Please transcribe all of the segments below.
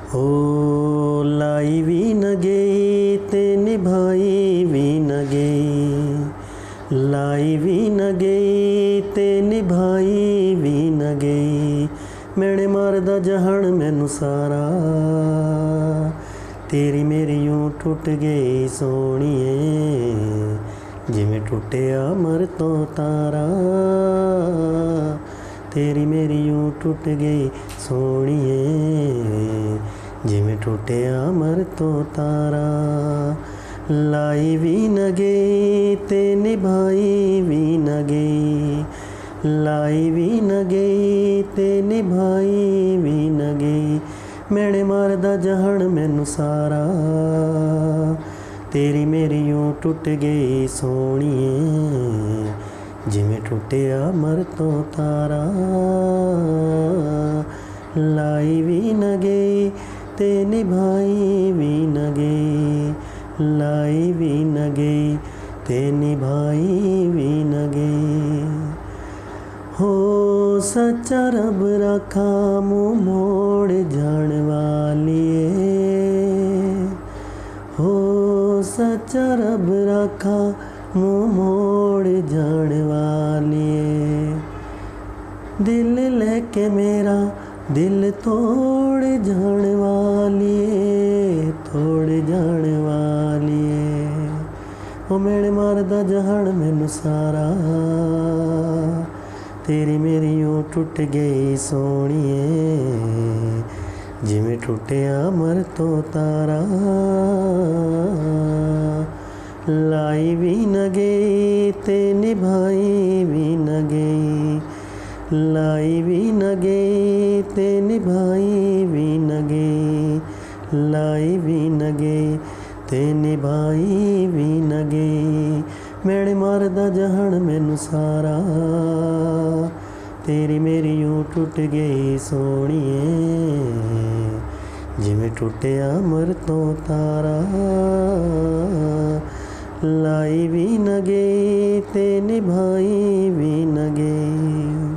हो लाई भी न गई ते निभाई भी न गई, लाई भी न गई ते निभाई भी न गई। मेरे मारदा जहान मैनू सारा, तेरी मेरी यूं टुट गई सोहणीए, जिवें टुटिया अमर तो तारा। तेरी मेरी यूं टुट गई सोहणीए, जिवें टुटिया अमर तो तारा। लाई भी न गई ते निभाई भी न गई, लाई भी न गई ते निभाई भी न गई। मेरे मारदा जहान मैनू सारा, तेरी मेरी यूं टुट गई सोहणीए, जिवें टुटिया अमर तो तारा। लाई भी न गई ते निभाई भी न गई, लाई भी न गई ते निभाई भी न गई। हो सच्चा रब राखा मुँह मोड़ जान वालिए, हो सच्चा रब राखा मुँह मोड़ जान वालिए। दिल लेके मेरा दिल तोड़ जान वालिए, तोड़ जान वालिए। ओ मेरे मारदा जहान मैनू सारा, तेरी मेरी यूं टुट गई सोहणीए, जिवें टुटिया अमर तो तारा। लाई भी न गई ते निभाई भी न गई, लाई भी न गई ते निभाई भी न गई, लाई भी न गई ते निभाई भी न गई। मेरे मारदा जहान मैनू सारा, तेरी मेरी यूं टुट गई सोहणीए, जिवें टुटिया अमर तो तारा। लाई भी न गई ते निभाई भी न गई।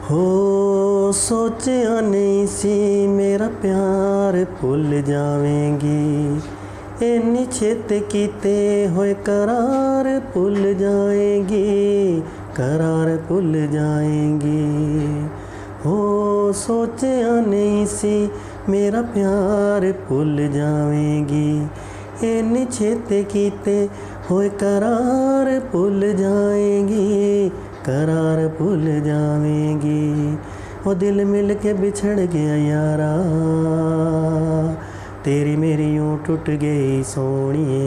हो सोचा नहीं सी मेरा प्यार भुल जावेंगी, इन्नी छेती कीते होए करार भुल जाएंगी, करार भुल जाएंगी। हो सोचा नहीं सी मेरा प्यार भुल जावेंगी, इन्नी छेती कीते होए करार भुल जाएंगी, करार भूल जावेंगी। वो दिल मिल के बिछड़ गया यारा, तेरी मेरी यूं टुट गई सोहणीए,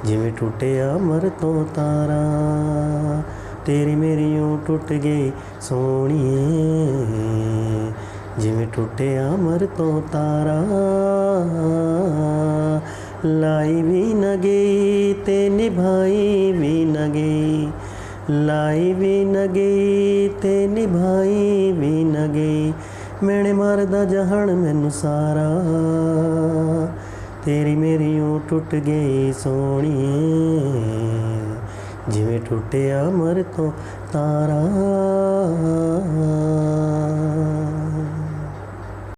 जिवें टुटिया अमर तो तारा। तेरी मेरी यूं टुट गई सोहणीए, जिवें टुटिया अमर तो तारा। लाई भी न गई ते निभाई भी न गई, लाई भी न गई ते निभाई भी न गई। मेरे मारदा जहान मैनू सारा, तेरी मेरी यूं टुट गई सोहणीए, जिवें टुटिया अमर तो तारा।